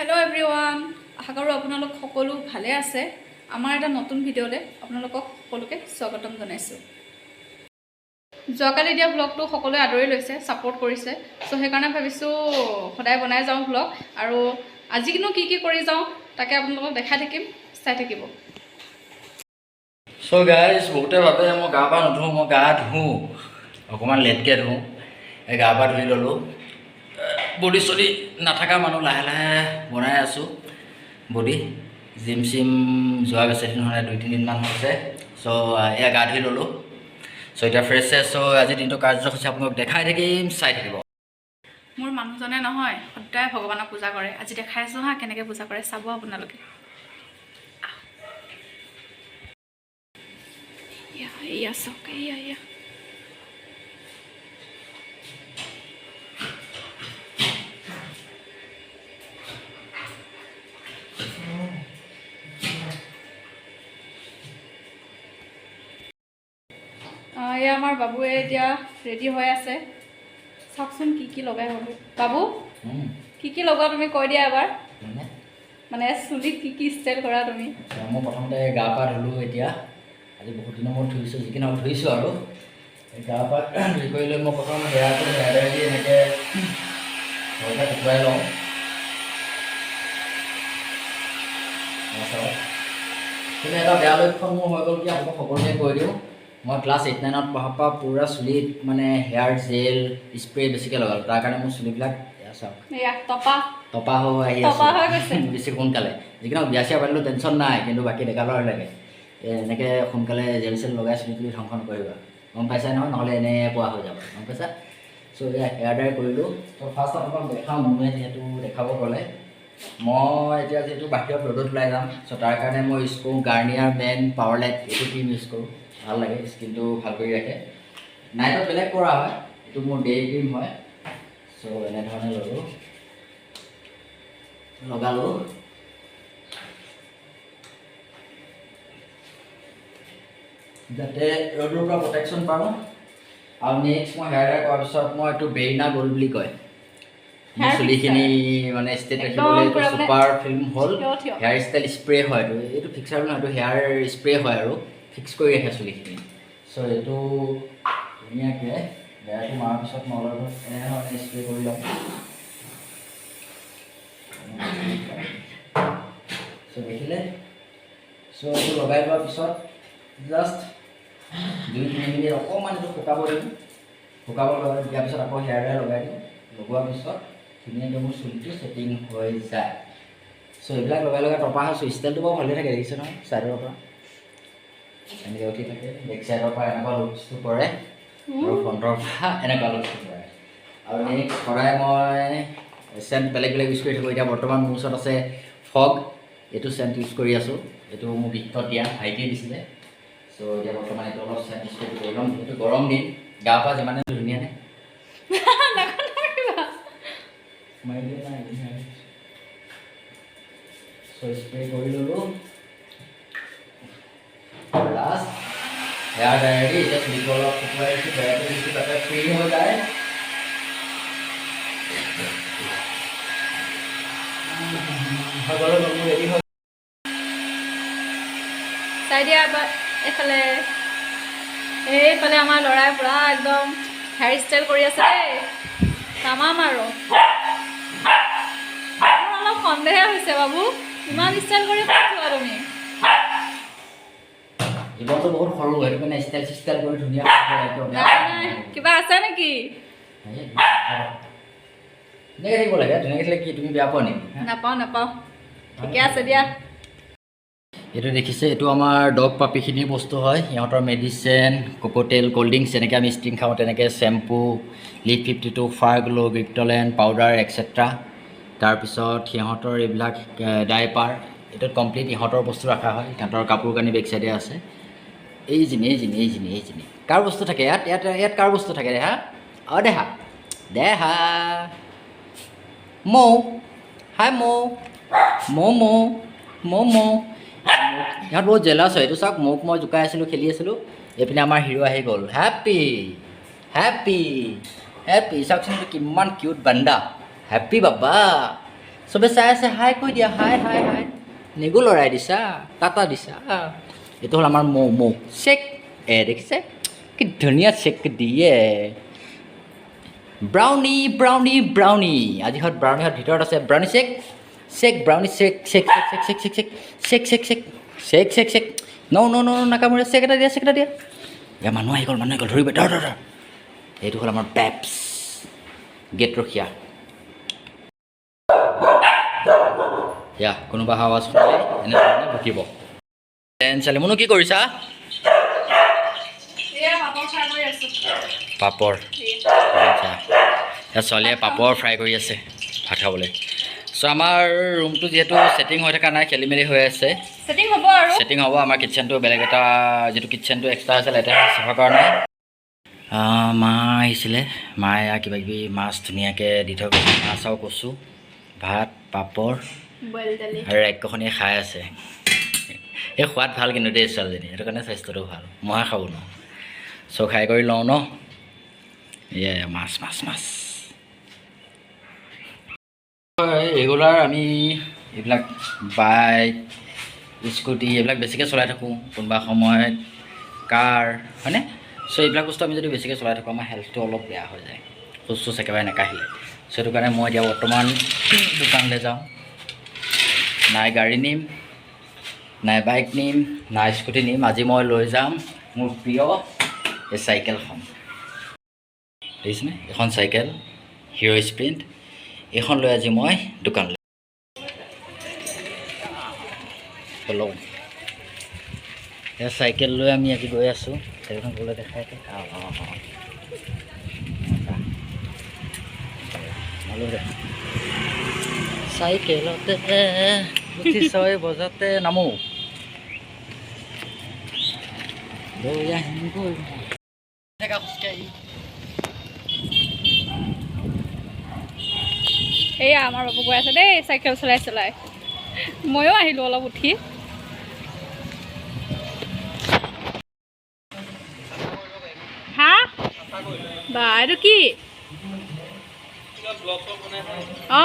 hello everyone आशा करूँ আপোনালোক সকলো ভালে আছে আমাৰ এটা নতুন ভিডিঅ'লে আপোনালোকক সকলোকে স্বাগতম জনাইছোঁ যোৱাকালি দিয়া ব্লগটো সকলোৱে আদৰি লৈছে সাপোৰ্ট কৰিছে সো সেইকাৰণে ভাবিছোঁ সদায় বনাই যাওঁ ব্লগ আৰু আজি কিনো কি কি কৰি যাওঁ তাকে আপোনালোকক দেখাই থাকিম চাই থাকিব সো গাইজ বহুতে ভাবে মই গা পা নুধুওঁ মই গা ধুওঁ অকণমান লেটকৈ ধুওঁ এই গা পা ধুই ল'লোঁ বডি চডি নাথাকা মানুহ লাহে লাহে বনাই আছোঁ বডি জিম চিম যোৱা বেছিদিন হ'লে 2-3 দিনমান হৈছে চ' এয়া গা ধুই ল'লোঁ চ' এতিয়া ফ্ৰেছ চ' আজিৰ দিনটো কাৰ্যসূচী আপোনালোক দেখাই থাকিম চাই থাকিব মোৰ মানুহজনে নহয় সদায় ভগৱানক পূজা কৰে আজি দেখাই আছোঁ হা কেনেকৈ পূজা কৰে চাব আপোনালোকে ইয়া চক ইয়া এয়া আমাৰ বাবুৱে এতিয়া ৰেডি হৈ আছে চাওকচোন কি লগাই হ'ব বাবু কি লগোৱা তুমি কৈ দিয়া এবাৰ মানে চুলিত কি ষ্টাইল কৰা তুমি মই প্ৰথমতে গা পা ধুলোঁ এতিয়া আজি বহুত দিনৰ মূৰত ধুইছোঁ যিকি নহওক ধুইছোঁ আৰু গা পা ধুই কৰি লৈ মই প্ৰথম হেয়াৰটো হেয়াৰ দি এনেকৈ ভালকৈ শুকুৱাই লওঁ কিন্তু এটা বেয়া লক্ষণ মোৰ হৈ গ'ল কি আপোনাক সকলোকে কৈ দিওঁ মই ক্লাছ 8-9ত পঢ়াৰ পৰা পূৰা চুলিত মানে হেয়াৰ জেল স্প্ৰে বেছিকৈ লগালোঁ তাৰ কাৰণে মোৰ চুলিবিলাক তপা হৈ আহি আছে বেছি সোনকালে যিকিনো বিয়া চিয়া পাতিলোঁ টেনশ্যন নাই কিন্তু বাকী ডেকা ল'ৰা লাগে এনেকৈ সোনকালে জেল চেল লগাই চুলি তুলি ধ্বংস নকৰিবা গম পাইছা নহয় নহ'লে এনেই পোৱা হৈ যাব গম পাইছা চ' এয়া হেয়াৰ ড্ৰাই কৰিলোঁ ত' ফাৰ্ষ্ট আপোনাক দেখাওঁ মনুহে যিহেতু দেখাব গ'লে মই এতিয়া যিহেতু বাহিৰত ৰ'দত ওলাই যাম চ' তাৰ কাৰণে মই ইউজ কৰোঁ গাৰ্নিয়াৰ মেন পাৱাৰ লাইট এইটো ক্ৰীম ইউজ কৰোঁ ভাল লাগে স্কিনটো ভাল কৰি ৰাখে নাইটত বেলেগ কৰা হয় এইটো মোৰ ডে ক্ৰীম হয় চ' এনেধৰণে লগালোঁ যাতে ৰ'দৰ পৰা প্ৰটেকশ্যন পাওঁ আৰু নেক্সট মই হেয়াৰ ড্ৰাই কৰাৰ পিছত মই এইটো বেৰিনা গ'ল্ড বুলি কয় মোৰ চুলিখিনি মানে ষ্টেট ৰাখিবলৈ এইটো ছুপাৰ ফিল্ম হ'ল হেয়াৰ ষ্টাইল স্প্ৰে হয় এইটো ফিক্সাৰ নহয় এইটো হেয়াৰ স্প্ৰে হয় আৰু ফিক্স কৰি ৰাখে চুলিখিনি চ' এইটো ধুনীয়াকৈ হেয়াৰটো মৰাৰ পিছত মই অলপ এনেধৰণে স্প্ৰে কৰি লওঁ চ' দেখিলে চ' এইটো লগাই লোৱাৰ পিছত জাষ্ট 2-3 মিনিট অকণমান এইটো শুকাব দিওঁ শুকাব দিয়াৰ পিছত আকৌ হেয়াৰ ড্ৰাই লগাই দিওঁ লগোৱাৰ পিছত ধুনীয়াকৈ মোৰ চুলিটো ছেটিং হৈ যায় চ' এইবিলাক লগাই টপা হৈছোঁ ষ্টাইলটো বাৰু ভালেই থাকে দেখিছে নহয় ছাইডৰ পৰা এনেকৈ উঠি থাকে বেক ছাইডৰ পৰা এনেকুৱা লুকছটো কৰে আৰু ফ্ৰণ্টৰ পৰা এনেকুৱা লুকছটো কৰে আৰু নেক্সট সদায় মই চেণ্ট বেলেগ ইউজ কৰি থাকোঁ এতিয়া বৰ্তমান মোৰ ওচৰত আছে ফগ এইটো চেণ্ট ইউজ কৰি আছোঁ এইটো মোক গিফ্টত দিয়া ভাইটিয়ে দিছিলে চ' এতিয়া বৰ্তমান এইটো অলপ চেণ্ট ইউজ কৰি ল'ম এইটো গৰম দিন গা পা যিমানে ধুনীয়া নে চ' স্প্ৰে কৰি ল'লোঁ লাষ্ট হেয়াৰ ডায়েৰী এতিয়া চুলিটো অলপ শুকুৱাই দিছোঁ হেয়াৰটো দিছোঁ তাতে ফ্ৰী হৈ যায় ৰেডি হৈ চাই দিয়া এবাৰ এইফালে আমাৰ ল'ৰাই পূৰা একদম হেয়াৰ ষ্টাইল কৰি আছে দেই তামাম আৰু মোৰ অলপ সন্দেহে হৈছে বাবু ইমান ষ্টাইল কৰি যোৱা তুমি জীৱনটো বহুত সৰু সেইটো কাৰণে ষ্টাইল কৰি ধুনীয়া কিবা আছে নেকি ধুনীয়াকৈ থাকিব লাগে ধুনীয়াকৈ থাকিলে কি তুমি বেয়া পোৱা নেকি নাপাওঁ ঠিকে আছে দিয়া এইটো দেখিছে এইটো আমাৰ ডগ পাপিখিনিৰ বস্তু হয় সিহঁতৰ মেডিচিন কোকোটেল ক'ল্ড ড্ৰিংকছ যেনেকৈ আমি ষ্টিং খাওঁ তেনেকৈ চেম্পু লিপ 52 ফাৰ্গলো গ্ৰিপ্টলেণ্ড পাউডাৰ এক্সেট্ৰা তাৰপিছত সিহঁতৰ এইবিলাক ডাইপাৰ এইটোত কমপ্লিট ইহঁতৰ বস্তু ৰখা হয় সিহঁতৰ কাপোৰ কানি বেক চাইডে আছে এইজনী কাৰ বস্তু থাকে ইয়াত কাৰ বস্তু থাকে দেহা দেহা মৌ হাই মৌ ইহঁত বহুত জেলাছ হয় এইটো চাওক মোক মই জোকাই আছিলোঁ খেলি আছিলোঁ এইপিনে আমাৰ হিৰো আহি গ'ল হেপ্পী চাওকচোন এইটো কিমান কিউট বান্দা হেপ্পী বাবা চবে চাই আছে হাই কৈ দিয়া হাই হাই হাই নিগু লৰাই দিছা টাটা দিছা এইটো হ'ল আমাৰ ম'ম' চেক দেখিছে কি ধুনীয়া চেক দিয়ে ব্ৰাউনি ব্ৰাউনি ব্ৰাউনি আজি হত ব্ৰাউনি হত ভিতৰত আছে brownie check check brownie check check check check check check check check check check check check ন নাকামোৰে চেক এটা দিয়া ইয়াৰ মানুহ আহি গ'ল ধৰিব ধৰ এইটো হ'ল আমাৰ পেপছ গেট ৰখীয়া ইয়া কোনোবা আৱাজ কৰিলে এনেধৰণে ভুকিব ছোৱালী মনো কি কৰিছা পাপৰ আচ্ছা ছোৱালীয়ে পাপৰ ফ্ৰাই কৰি আছে ভাত খাবলৈ চ' আমাৰ ৰুমটো যিহেতু ছেটিং হৈ থকা নাই খেলি মেলি হৈ আছে ছেটিং হ'ব আমাৰ কিটচেনটো বেলেগ এটা যিটো কিটচেনটো এক্সট্ৰা আছিলে এটা চাফা কৰা নাই মা আহিছিলে মায়ে কিবা কিবি মাছ ধুনীয়াকৈ দি থৈ গৈছে মাছ আৰু কচু ভাত পাপৰ আৰু ৰাক্ষসনীয়ে খাই আছে এই সোৱাদ ভাল কিন্তু দেই ছোৱালীজনী সেইটো কাৰণে স্বাস্থ্যটো ভাল মইহে খাব নোৱাৰোঁ চ' খাই কৰি লওঁ ন মাছ ৰেগুলাৰ আমি এইবিলাক বাইক স্কুটি এইবিলাক বেছিকৈ চলাই থাকোঁ কোনোবা সময়ত কাৰ হয়নে চ' এইবিলাক বস্তু আমি যদি বেছিকৈ চলাই থাকোঁ আমাৰ হেল্থটো অলপ বেয়া হৈ যায় খোজ চোজ একেবাৰে নেকাঢ়িলে চ' সেইটো কাৰণে মই এতিয়া বৰ্তমান দোকানলৈ যাওঁ নাই গাড়ী নিম নাই বাইক নিম নাই স্কুটি নিম আজি মই লৈ যাম মোৰ প্ৰিয় এই চাইকেলখন দেখিছেনে এখন চাইকেল হিৰ' স্প্ৰিণ্ট এইখন লৈ আজি মই দোকানলৈ লওঁ এই চাইকেল লৈ আমি আজি গৈ আছোঁ চাইকেলখন গ'লে দেখাই চাইকেলতে উঠি 6 বজাতে নামো এয়া আমাৰ বাবু গৈ আছে দেই চাইকেল চলাই ময়ো আহিলোঁ অলপ উঠি হা বা এইটো কি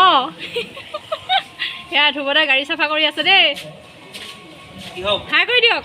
অঁ এয়া ধ্ৰুৱদাই গাড়ী চাফা কৰি আছে দেই হাই কৰি দিয়ক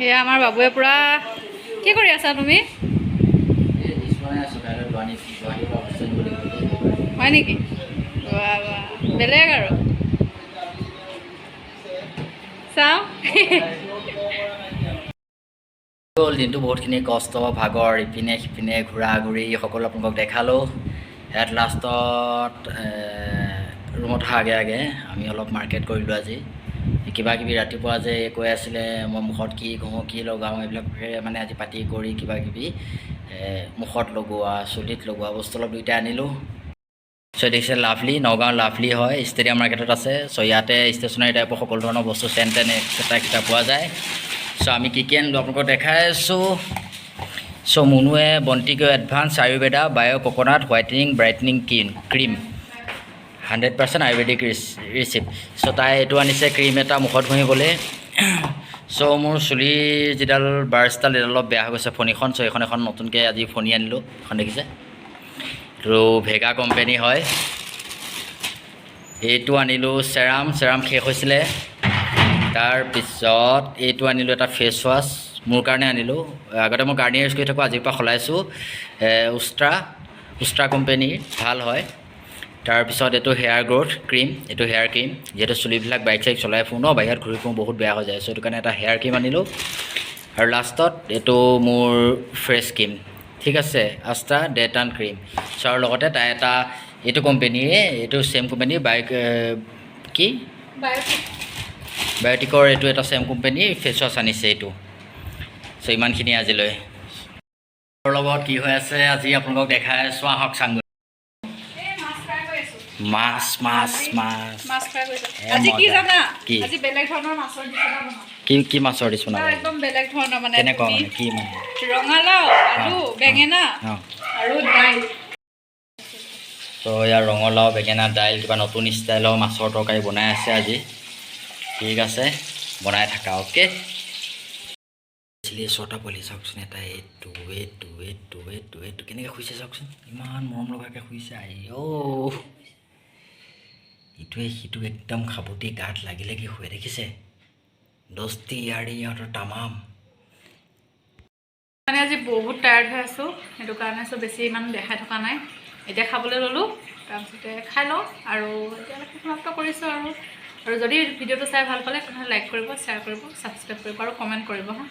এয়া আমাৰ বাবুৱে পূৰা কি কৰি আছা তুমি হয় নেকি বেলেগ আৰু চাওঁ হ'ল দিনটো বহুতখিনি কষ্ট ভাগৰ ইপিনে সিপিনে ঘূৰা ঘূৰি সকলো আপোনালোকক দেখালোঁ ইয়াত লাষ্টত ৰুমত অহা আগে আমি অলপ মাৰ্কেট কৰিলোঁ আজি কিবা কিবি ৰাতিপুৱা যে কৈ আছিলে মই মুখত কি ঘঁহোঁ কি লগাওঁ এইবিলাকে মানে আজি পাতি কৰি কিবা কিবি মুখত লগোৱা চুলিত লগোৱা বস্তু অলপ দুইটা আনিলোঁ চ' দেখিছে লাভলি নগাঁও লাভলি হয় ষ্টেডিয়াম মাৰ্কেটত আছে চ' ইয়াতে ষ্টেচনাৰী টাইপৰ সকলো ধৰণৰ বস্তু চেন টেন এক্সট্ৰা পোৱা যায় চ' আমি কি আনিলোঁ আপোনালোকক দেখাই আছোঁ চ' মুনুৱে বন্তিকৈ এডভান্স আয়ুৰ্বেদা বায়' ক'ক'নাট হোৱাইটেনিং ব্ৰাইটেনিং ক্ৰীম 100% আয়ুৰ্বেদিক ৰিচিপ্ট চ' তাই এইটো আনিছে ক্ৰীম এটা মুখত ঘঁহিবলৈ চ' মোৰ চুলিৰ যিডাল বাৰ্ছডাল এইডাল অলপ বেয়া হৈ গৈছে ফণীখন চ' এখন নতুনকৈ আজি ফণী আনিলোঁ এখন দেখিছে আৰু ভেগা কোম্পানী হয় এইটো আনিলোঁ চেৰাম শেষ হৈছিলে তাৰপিছত এইটো আনিলোঁ এটা ফেচ ৱাছ মোৰ কাৰণে আনিলোঁ আগতে মই গাৰ্নিয়াৰ ইউজ কৰি থাকোঁ আজিৰ পৰা সলাইছোঁ উষ্ট্ৰা কোম্পানীৰ ভাল হয় তাৰপিছত এইটো হেয়াৰ গ্ৰ'থ ক্ৰীম এইটো হেয়াৰ ক্ৰীম যিহেতু চুলিবিলাক বাইক চাইক চলাই ফুৰোঁ ন বাহিৰত ঘূৰি ফুৰোঁ বহুত বেয়া হৈ যায় চ' সেইটো কাৰণে এটা হেয়াৰ ক্ৰীম আনিলোঁ আৰু লাষ্টত এইটো মোৰ ফ্ৰেছ ক্ৰীম ঠিক আছে আষ্ট্ৰা ডে টান ক্ৰীম চ' আৰু লগতে তাই এটা এইটো কোম্পানীৰে এইটো ছেম কোম্পানী কি বায়'টিকৰ এইটো এটা ছেম কোম্পানীৰ ফেচ ৱাছ আনিছে এইটো চ' ইমানখিনি আজিলৈ লগত কি হৈ আছে আজি আপোনালোকক দেখাই আছোঁ আহক চাং মাছ কি মাছৰ ডিছ বনাব একদম বেলেগ ধৰণৰ মানে কেনেকুৱা মানে কি মানে ৰঙালাও আলু বেঙেনা আৰু দাইল ত' ইয়াৰ ৰঙালাও বেঙেনা দাইল কিবা নতুন ষ্টাইলৰ মাছৰ তৰকাৰী বনাই আছে আজি ঠিক আছে বনাই থাকা অ'কে খালি ছটা পোৱালি চাওকচোন এটা এইটো কেনেকৈ শুইছে চাওকচোন ইমান মৰম লগাকৈ শুইছে ইটোৱে সিটোক একদম খাবতি গাত লাগিলে কি শুৱে দেখিছে দস্তি ইয়াৰি ইহঁতৰ তামাম মানে আজি বহুত টায়াৰ্ড হৈ আছোঁ সেইটো কাৰণে বেছি ইমান দেখাই থকা নাই এতিয়া খাবলৈ ল'লোঁ তাৰপিছতে খাই লওঁ আৰু এতিয়ালৈকে সমাপ্ত কৰিছোঁ আৰু যদি ভিডিঅ'টো চাই ভাল পালে তেনেহ'লে লাইক কৰিব শ্বেয়াৰ কৰিব ছাবস্ক্ৰাইব কৰিব আৰু কমেণ্ট কৰিব হা